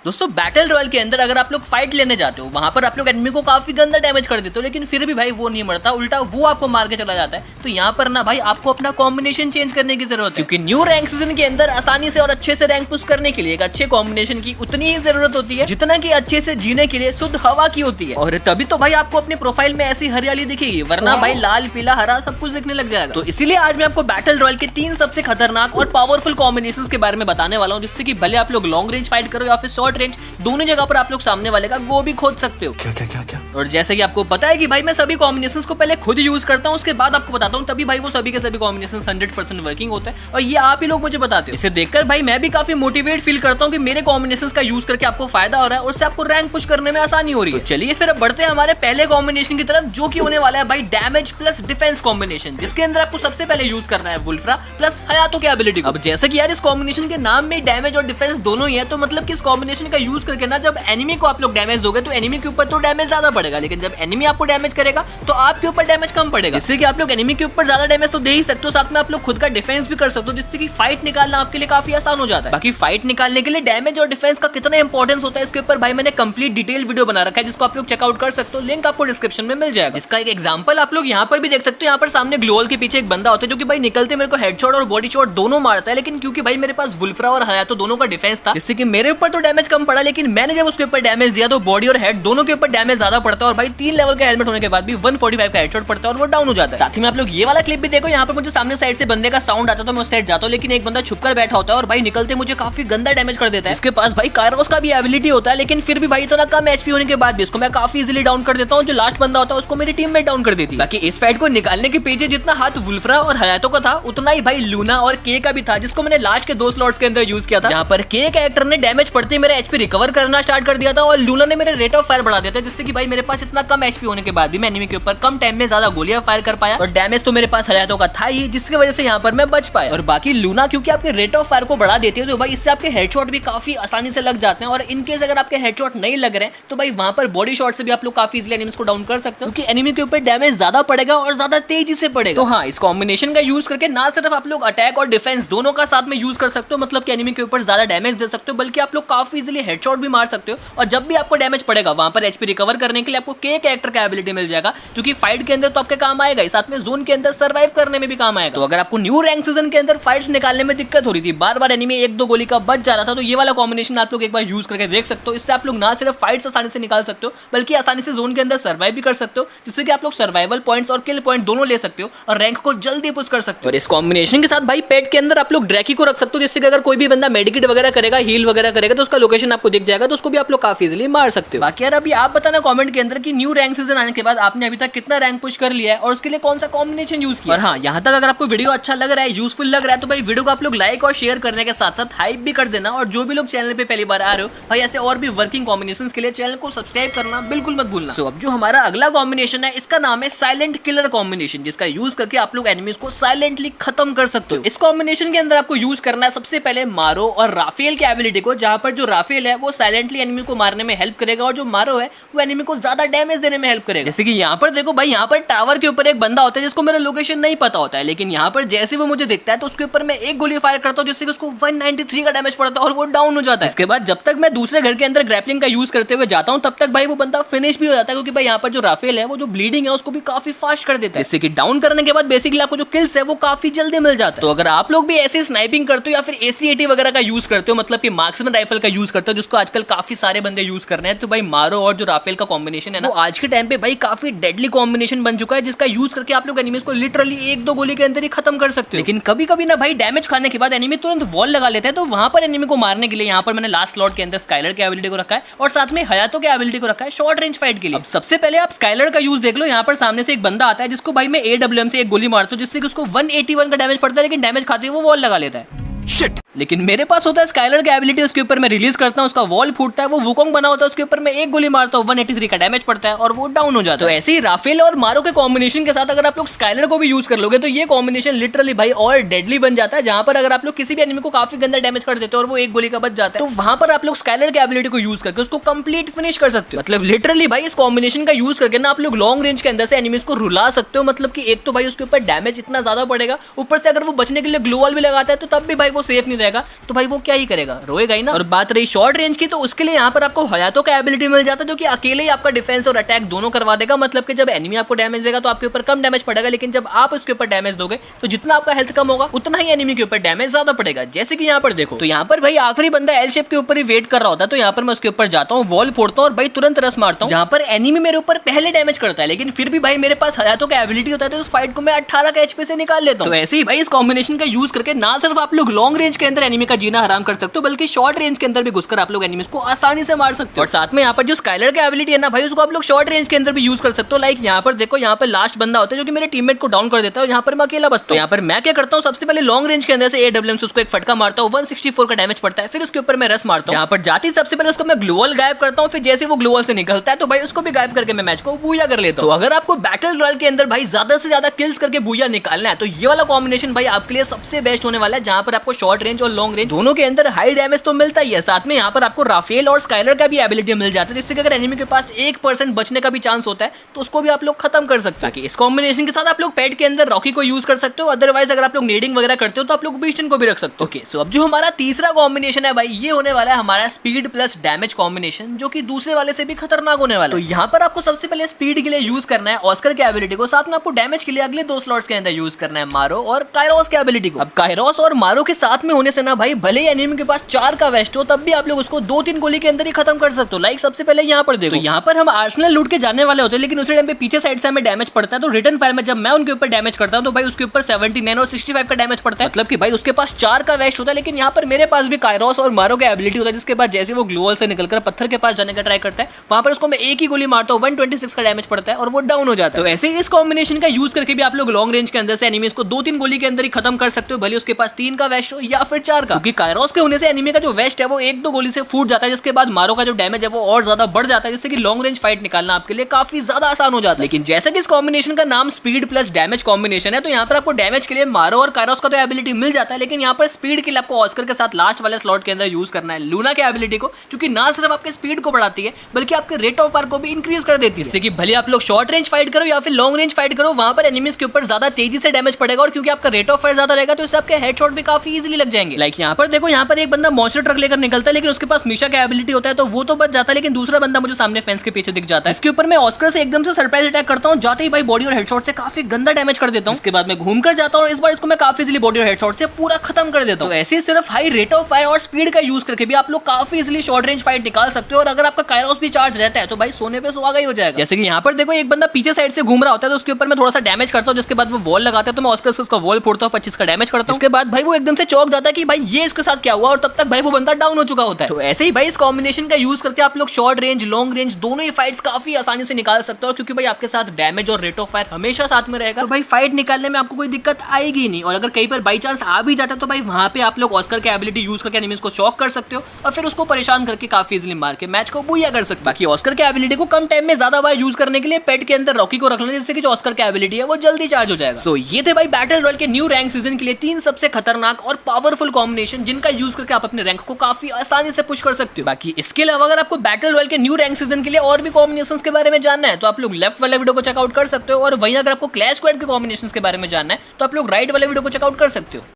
दोस्तों battle royal के अंदर अगर आप लोग फाइट लेने जाते हो, वहां पर आप लोग एनिमी को काफी गंदा डैमेज कर देते हो, लेकिन फिर भी भाई वो नहीं मरता, उल्टा वो आपको मार के चला जाता है। तो यहाँ पर ना भाई आपको अपना कॉम्बिनेशन चेंज करने की जरूरत है, क्योंकि न्यू रैंक सीजन के अंदर आसानी से और अच्छे से रैंक पुश करने के लिए एक अच्छे कॉम्बिनेशन की उतनी ही जरूरत होती है जितना कि अच्छे से जीने के लिए शुद्ध हवा की होती है। और तभी तो भाई आपको अपने प्रोफाइल में ऐसी हरियाली दिखेगी, वरना भाई लाल पीला हरा सब कुछ दिखने लग जाएगा। तो इसीलिए आज मैं आपको बैटल रॉयल के 3 सबसे खतरनाक और पावरफुल कॉम्बिनेशंस के बारे में बताने वाला हूँ, जिससे कि भले आप लोग लॉन्ग रेंज फाइट करो या फिर शॉर्ट रेंज, दोनों जगह पर आप लोग सामने वाले का गो भी खोद सकते हो। क्या? और जैसे कि आपको पता है कि भाई मैं सभी कॉम्बिनेशंस को पहले खुद यूज करता हूँ, उसके बाद आपको बताता हूँ, तभी भाई वो सभी के सभी कॉम्बिनेशंस 100% वर्किंग होता है। और ये आप ही लोग मुझे बताते हो। इसे देखकर भाई मैं भी काफी मोटिवेट फील करता हूँ कि मेरे कॉम्बिनेशंस का यूज करके आपको फायदा हो रहा है और उससे आपको रैंक पुश करने में आसानी हो रही है। तो चलिए फिर अब बढ़ते हैं हमारे पहले कॉम्बिनेशन की तरफ, जो कि होने वाला है भाई डैमेज प्लस डिफेंस कॉम्बिनेशन, जिसके अंदर आपको सबसे पहले यूज करना है वुल्फ्रा प्लस हयातो की एबिलिटी। अब जैसे कि यार इस कॉम्बिनेशन के नाम में डैमेज और डिफेंस दोनों ही है, तो मतलब कि इस कॉम्बिनेशन का यूज करके ना जब एनिमी को आप लोग डैमेज दोगे तो एनिमी के ऊपर तो डैमेज ज्यादा पड़ेगा, लेकिन जब एनिमी आपको डैमेज करेगा तो आपके ऊपर डैमेज कम पड़ेगा, जिससे कि आप लोग एनिमी के ऊपर ज्यादा डैमेज तो दे ही सकते हो, साथ में आप लोग खुद का डिफेंस भी कर सकते हो, जिससे कि फाइट निकालना आपके लिए काफी आसान हो जाता है। बाकी फाइट निकालने के लिए डैमेज और डिफेंस का कितना इंपॉर्टेंस होता है इसके ऊपर भाई मैंने कंप्लीट डिटेल वीडियो बना रखा है, जिसको आप लोग चेकआउट कर सकते हो, लिंक आपको डिस्क्रिप्शन में मिल जाएगा। इसका एक एग्जांपल आप लोग यहाँ पर भी देख सकते हो। यहाँ पर सामने ग्लोअल के पीछे एक बंदा होता है जो कि भाई निकलते मेरे को हेडशॉट और बॉडी शॉट दोनों मारता है, लेकिन क्योंकि भाई मेरे पास वुल्फ्रा और हयातो दोनों का डिफेंस था, जिससे कि मेरे ऊपर तो डैमेज कम पड़ा, लेकिन मैंने जब उसके ऊपर डैमेज दिया तो बॉडी और हेड दोनों के ऊपर डैमेज ज्यादा पड़ता है। और भाई 3 लेवल का हेलमेट होने के बाद भी 145 का हेडशॉट पड़ता है और वो डाउन हो जाता है। साथ ही में आप लोग ये वाला क्लिप भी देखो, यहाँ पर मुझे सामने साइड से बंदे का साउंड आता है तो मैं उस साइड जाता हूँ, लेकिन एक बंदा छुपकर बैठा होता है और भाई निकलते मुझे काफी गंदा डैमेज कर देता है। इसके पास भाई कायरोस का भी एबिलिटी होता है, लेकिन फिर भी भाई इतना कम एचपी होने के बाद भी इसको मैं काफी इजीली डाउन कर देता हूँ। जो लास्ट बंदा होता है उसको मेरी टीम में डाउन कर देती है। बाकी इस फाइट को निकालने के पीछे जितना हाथ वुल्फ्रा और हयातो का था, उतना ही भाई लूना और के का भी था, जिसको मैंने लास्ट के 2 स्लॉट्स के अंदर यूज किया था, जहाँ पर के कैरेक्टर ने डैमेज पड़ते ही मेरा एचपी रिकवर करना स्टार्ट कर दिया था और लूना ने मेरे रेट ऑफ फायर बढ़ा दिया था, जिससे कि भाई मेरे पास इतना कम एचपी होने के बाद भी मैं एनिमी के ऊपर कम टाइम में ज्यादा गोलियां फायर कर पाया। और डैमेज तो मेरे पास हयातो का था ही, जिसकी वजह से यहाँ पर मैं बच पाया। और बाकी लूना क्योंकि आपके रेट ऑफ फायर को बढ़ा देती है, तो भाई इससे आपके हेडशॉट भी काफी आसानी से लग जाते हैं। और इनकेस अगर आपके हेडशॉट नहीं लग रहे हैं तो भाई वहां पर बॉडी शॉट से भी आप लोग काफी इजीली एनिमीज को डाउन कर सकते हो, क्योंकि एनिमी के ऊपर डैमेज ज्यादा पड़ेगा और ज्यादा तेजी से पड़ेगा। तो हाँ, इस कॉम्बिनेशन का यूज करके ना सिर्फ आप लोग अटैक और डिफेंस दोनों का साथ में यूज कर सकते हो, मतलब कि एनिमी के ऊपर ज्यादा डैमेज दे सकते हो, बल्कि आप लोग काफी इजीली हेडशॉट भी मार सकते हो। और जब भी आपको डैमेज पड़ेगा वहां पर एचपी रिकवर करने के लिए आपको के कैरेक्टर का एबिलिटी मिल जाएगा, क्योंकि फाइट के अंदर तो आपके काम आएगा ही, साथ में जोन के अंदर सर्वाइव करने में भी काम आएगा। तो अगर आपको न्यू रैंक सीजन के अंदर फाइट्स निकालने में दिक्कत हो रही थी, बार बार एनिमी 1-2 गोली का बच जा रहा था, तो ये वाला कॉम्बिनेशन आप लोग एक बार यूज करके देख सकते हो। इससे आप लोग ना सिर्फ फाइट्स आसानी से निकाल सकते हो, बल्कि आसानी से जोन के अंदर सर्वाइव भी कर सकते हो, जिससे कि आप लोग सर्वाइवल पॉइंट्स और किल पॉइंट दोनों ले सकते हो और रैंक को जल्दी पुश कर सकते हो। और इस कॉम्बिनेशन के साथ भाई पेट के अंदर आप लोग ड्रैकी को रख सकते हो, जिससे कि अगर कोई भी बंदा मेडिकेट वगैरह करेगा, हील वगैरह करेगा, तो उसका लोकेशन आपको दिख जाएगा, तो उसको भी आप लोग काफी इजीली मार सकते हो। बाकी यार अभी आप बताना कमेंट के अंदर कि न्यू रैंक सीजन आने के बाद आपने अभी तक कितना रैंक पुश कर लिया है और उसके लिए कौन सा कॉम्बिनेशन यूज किया। और हाँ, यहाँ तक अगर आपको वीडियो अच्छा लग रहा है, यूजफुल लग रहा है, तो भाई वीडियो को आप लोग लाइक और शेयर करने के साथ साथ हाइप भी कर देना। और जो भी लोग चैनल पे पहली बार आ रहे हो भाई, ऐसे और भी वर्किंग कॉम्बिनेशंस के लिए चैनल को सब्सक्राइब करना बिल्कुल मत भूलना। तो अब जो हमारा अगला कॉम्बिनेशन है, इसका नाम है साइलेंट किलर कॉम्बिनेशन, जिसका यूज करके आप लोग एनिमीज को साइलेंटली खत्म कर सकते हो। इस कॉम्बिनेशन के अंदर आपको यूज करना है सबसे पहले मारो और राफेल की एबिलिटी को, जहां पर जो राफेल है वो साइलेंटली एनिमी को मारने में हेल्प करेगा और जो मारो है वो एनिमी को ज्यादा डैमेज देने में हेल्प करेगा। जैसे कि यहाँ पर देखो भाई, यहाँ पर टावर के ऊपर एक बंदा होता है जिसको मेरा लोकेशन नहीं पता होता है, लेकिन यहाँ पर जैसे वो मुझे दिखता है तो उसके ऊपर मैं एक गोली फायर करता हूँ, जिससे कि उसको 193 का डैमेज पड़ता है और वो डाउन हो जाता है। इसके बाद जब तक मैं दूसरे घर के अंदर ग्रैपलिंग का यूज करते हुए जाता हूँ, तब तक भाई वो बंदा फिनिश भी हो जाता है, क्योंकि भाई यहाँ पर जो राफेल है वो जो ब्लीडिंग है उसको भी काफी फास्ट कर देता है, जिससे कि डाउन करने के बाद बेसिकली आपको जो किल्स है वो काफी जल्दी मिल जाता है। तो अगर आप लोग भी ऐसे स्नाइपिंग करते हो या फिर ACAT वगैरह का यूज करते हो, मतलब कि मार्क्समैन राइफल का यूज करते हो, जिसको आजकल काफी सारे बंदे यूज कर रहे हैं, तो भाई मारो और जो राफेल का कॉम्बिनेशन है ना, वो आज के टाइम पे भाई काफी डेडली कॉम्बिनेशन बन चुका है, जिसका यूज करके आप लोग एनिमीज को लिटरली 1-2 गोली के अंदर ही खत्म कर सकते हो। लेकिन कभी कभी ना भाई डैमेज खाने के बाद एनिमी तुरंत वॉल लगा लेते हैं, तो वहां पर एनिमी को मारने के लिए यहाँ पर मैंने लास्ट स्लॉट के अंदर स्काइलर की एबिलिटी को रखा है और साथ में हयातो की एबिलिटी को रखा है शॉर्ट रेंज फाइट के लिए। अब सबसे पहले आप स्काइलर का यूज देख लो। यहाँ पर सामने से एक बंदा आता है जिसको भाई मैं AWM से एक गोली मारता हूँ, जिससे कि उसको 181 का डैमेज पड़ता है, लेकिन डैमेज खाते ही वो वॉल लगा लेता है। शिट। लेकिन मेरे पास होता है स्काइलर की एबिलिटी, उसके ऊपर मैं रिलीज करता हूँ, उसका वॉल फूटता है, वो वुकोंग बना होता है, उसके ऊपर मैं एक गोली मारता हूँ, 183 का डैमेज पड़ता है और वो डाउन हो जाता है। तो ऐसे ही राफेल और मारो के कॉम्बिनेशन के साथ अगर आप लोग स्काइलर को भी यूज कर लोगे तो ये कॉम्बिनेशन लिटरली भाई और डेडली बन जाता है, जहां पर अगर आप लोग किसी भी एनिमी को काफी गंदा डैमेज कर देते हो और वो एक गोली का बच जाता है, तो वहां पर आप लोग स्काइलर की एबिलिटी को यूज करके उसको कंप्लीट फिनिश कर सकते हो। मतलब लिटरली भाई इस कॉम्बिनेशन का यूज करके ना आप लोग लॉन्ग रेंज के अंदर से एनिमीज को रुला सकते हो। मतलब कि एक तो भाई उसके ऊपर डैमेज इतना ज्यादा पड़ेगा, ऊपर से अगर वो बचने के लिए ग्लो वॉल भी लगाता है तो तब भी भाई वो सेफ नहीं रहेगा, रहेगा तो भाई वो क्या ही करेगा, रोएगा ही ना। और बात रही शॉर्ट रेंज की, तो उसके लिए यहाँ पर आपको हयातो का एबिलिटी मिल जाता है जो कि अकेले ही आपका डिफेंस और अटैक दोनों करवा देगा। मतलब कि जब एनिमी आपको डैमेज देगा तो आपके ऊपर कम डैमेज पड़ेगा, लेकिन जब आप उसके ऊपर डैमेज दोगे तो जितना आपका हेल्थ कम होगा उतना ही एनिमी के ऊपर डैमेज ज्यादा पड़ेगा। जैसे कि यहाँ पर देखो, तो यहाँ पर भाई आखिरी बंदा एल शेप के ऊपर ही वेट कर रहा होता है, तो यहाँ पर मैं उसके ऊपर जाता हूँ, वॉल फोड़ता हूँ और भाई तुरंत रस मारता हूँ। जहाँ पर एनिमी मेरे ऊपर पहले डैमेज करता है, लेकिन फिर भी भाई मेरे पास हयातो का एबिलिटी होता है, तो उस फाइट को मैं 18 का एचपी से निकाल लेता हूँ। तो ऐसे ही भाई इस कॉम्बिनेशन का यूज करके ना सिर्फ आप लोग लॉन्ग रेंज के अंदर एनिमी का जीना हराम कर सकते हो, बल्कि शॉर्ट रेंज के अंदर भी घुसकर आप लोग एनिमीज को आसानी से मार सकते हो। और साथ में यहाँ पर जो स्काइलर का एबिलिटी है ना भाई, उसको आप लोग शॉर्ट रेंज के अंदर भी यूज कर सकते हो। लाइक यहाँ पर देखो, यहाँ पर लास्ट बंदा होता है जो कि मेरे टीममेट को डाउन कर देता है और यहाँ पर मैं अकेला बचता हूँ। यहाँ पर मैं क्या करता हूँ, सबसे पहले लॉन्ग रेंज के अंदर से AWM से उसको एक फटका मारता हूँ, 164 का डैमेज पड़ता है। फिर उसके ऊपर मैं रस मारता हूँ। यहाँ पर जाती सबसे पहले उसको मैं ग्लोअल गायब करता हूँ, फिर जैसे वो ग्लोअल से निकलता है तो भाई उसको भी गायब करके मैं मैच को बूया कर लेता हूँ। तो अगर आपको बैटल रॉयल के अंदर भाई ज्यादा से ज्यादा किल्स करके बूया निकालना है तो ये वाला कॉम्बिनेशन भाई आपके लिए सबसे बेस्ट होने वाला है, जहां पर आपको शॉर्ट रेंज और लॉन्ग रेंज दोनों के अंदर हाई डैमेज तो मिलता ही है, साथ में यहाँ पर आपको राफेल और स्काइलर का भी एबिलिटी मिल जाता है, जिससे कि अगर एनिमी के पास 1% बचने का भी चांस होता है तो उसको भी आप लोग खत्म कर सकते हैं। इस कॉम्बिनेशन के साथ आप लोग पेट के अंदर रॉकी को यूज कर सकते हो, अदरवाइज अगर आप लोग नेडिंग वगैरह करते हो तो आप लोग बीस्टन को भी रख सकते हो। ओके, सो अब जो हमारा तीसरा कॉम्बिनेशन है भाई, ये होने वाला है हमारा स्पीड प्लस डैमेज कॉम्बिनेशन, जो कि दूसरे वाले से भी खतरनाक होने वाला है। तो यहाँ पर आपको सबसे पहले स्पीड के लिए यूज करना है ऑस्कर के एबिलिटी को, साथ में आपको डैमेज के लिए अगले 2 स्लॉट्स के अंदर यूज करना है मारो और कायरोस के एबिलिटी को। अब कायरोस और मारो के साथ में होने से ना भाई, भले ही एनिमी के पास 4 का वेस्ट हो तब भी आप लोग उसको 2-3 गोली के अंदर ही खत्म कर सकते हो। लाइक सबसे पहले यहाँ पर देखो, तो यहाँ पर हम आर्सेनल लूट के जाने वाले होते हैं, लेकिन उसी टाइम पे पीछे साइड से हमें डैमेज पड़ता है, तो रिटर्न फायर में जब मैं उनके ऊपर डैमेज करता हूँ तो भाई उसके ऊपर 79 और 65 का डैमेज पड़ता है। मतलब कि भाई उसके पास 4 का वेस्ट होता है, लेकिन यहाँ पर मेरे पास भी कायरोस और मारो का एबिलिटी होता है, जिसके बाद जैसे वो ग्लोअल से निकलकर पत्थर के पास जाने का ट्राई करता है, वहां पर उसको मैं एक ही गोली मारता हूँ, 126 का डैमेज पड़ता है और वो डाउन हो जाता है। तो ऐसे ही इस कॉम्बिनेशन का यूज करके भी आप लोग लॉन्ग रेंज के अंदर से एनिमीज को 2-3 गोली के अंदर ही खत्म कर सकते हो, भले उसके पास 3 का वेस्ट हो या फिर 4 का, क्योंकि कायरोस के होने से एनिमी का जो वेस्ट है वो 1-2 गोली से फूट जाता है, जिसके बाद मारो का जो डैमेज है वो और ज्यादा बढ़ जाता है, जिससे कि लॉन्ग रेंज फाइट निकालना आपके लिए काफी ज्यादा आसान हो जाता है। लेकिन जैसे कि इस कॉम्बिनेशन का नाम स्पीड प्लस डैमेज कॉम्बिनेशन है, तो यहाँ पर आपको डैमेज के लिए मारो और कायरोस का तो एबिलिटी मिल जाता है, लेकिन यहाँ पर स्पीड के लिए आपको ऑस्कर के साथ लास्ट वाले स्लॉट के अंदर यूज करना है लूना के एबिलिटी को, क्योंकि ना सिर्फ आपके स्पीड को बढ़ाती है बल्कि आपके रेट ऑफ फायर को भी इंक्रीज कर देती है, जिससे कि भले आप लोग शॉर्ट रेंज फाइट करो या फिर लॉन्ग रेंज फाइट करो, वहां पर एनिमीज के ऊपर ज्यादा तेजी से डैमेज पड़ेगा, और क्योंकि आपका रेट ऑफ फायर ज्यादा रहेगा तो इससे आपके हेडशॉट भी काफी इजीली लग जाएंगे। लाइक यहाँ पर देखो, यहाँ पर एक बंदा मॉन्स्टर ट्रक लेकर निकलता है, लेकिन उसके पास मीशा का एबिलिटी होता है तो वो तो बच जाता है, लेकिन दूसरा बंदा मुझे सामने फेंस के पीछे दिख जाता है। इसके ऊपर मैं ऑस्कर से एकदम से सरप्राइज अटैक करता हूँ, जाते ही भाई बॉडी और हेडशॉट से काफी गंदा डैमेज कर देता हूँ। इसके बाद मैं घूमकर जाता हूँ और इस बार इसको मैं काफी इजीली बॉडी और हेडशॉट से पूरा खत्म कर देता हूँ। तो ऐसे सिर्फ हाई रेट ऑफ फायर और स्पीड का यूज करके भी आप लोग काफी इजीली शॉर्ट रेंज फाइट निकाल सकते हो, और अगर आपका कायरोस भी चार्ज रहता है तो भाई सोने पे सुहागा ही हो जाएगा। जैसे कि यहाँ पर देखो, एक बंदा पीछे साइड से घूम रहा होता है तो उसके ऊपर मैं थोड़ा सा डैमेज करता हूँ, जिसके बाद वो वॉल लगाता है तो मैं ऑस्कर से उसका वॉल फोड़ता हूँ, 25 का डैमेज करता हूँ। उसके बाद भाई वो एकदम से चौंक जाता है कि भाई ये इसके साथ क्या हुआ, और तब तक भाई वो बंदा डाउन हो चुका होता है। तो ऐसे ही भाई इस कॉम्बिनेशन का यूज करके आप लोग शॉर्ट रेंज लॉन्ग रेंज दोनों ही फाइट्स काफी आसानी से निकाल सकते हो, क्योंकि भाई आपके साथ डैमेज और रेट ऑफ फायर हमेशा साथ में रहेगा, तो भाई फाइट निकालने में आपको कोई दिक्कत आएगी ही नहीं। और अगर कहीं पर बाई चांस आ भी जाता है तो भाई वहां पे आप लोग ऑस्कर के एबिलिटी यूज करके एनिमीज को शॉक कर सकते हो और फिर उसको परेशान करके काफी इजीली मार के मैच को बुया कर सकते हो। बाकी ऑस्कर के एबिलिटी को कम टाइम में ज्यादा बार यूज करने के लिए पेट के अंदर रॉकी को रखना, जिससे कि जो ऑस्कर का एबिलिटी है वो जल्दी चार्ज हो जाएगा। सो ये थे भाई बैटल रॉयल के न्यू रैंक सीजन के लिए 3 सबसे खतरनाक और पावरफुल कॉम्बिनेशन, जिनका यूज करके आप अपने रैंक को काफी आसानी से पुश कर सकते हो। बाकी इसके अलावा अगर आपको बैटल रॉयल के न्यू रैंक सीजन के लिए और भी कॉम्बिनेशंस के बारे में जानना है तो आप लोग लेफ्ट वाले वीडियो को चेकआउट कर सकते हो, और वहीं अगर आपको क्लैश स्क्वाड के कॉम्बिनेशंस के बारे में जानना है तो आप लोग राइट वाले वीडियो को चेकआउट कर सकते हो।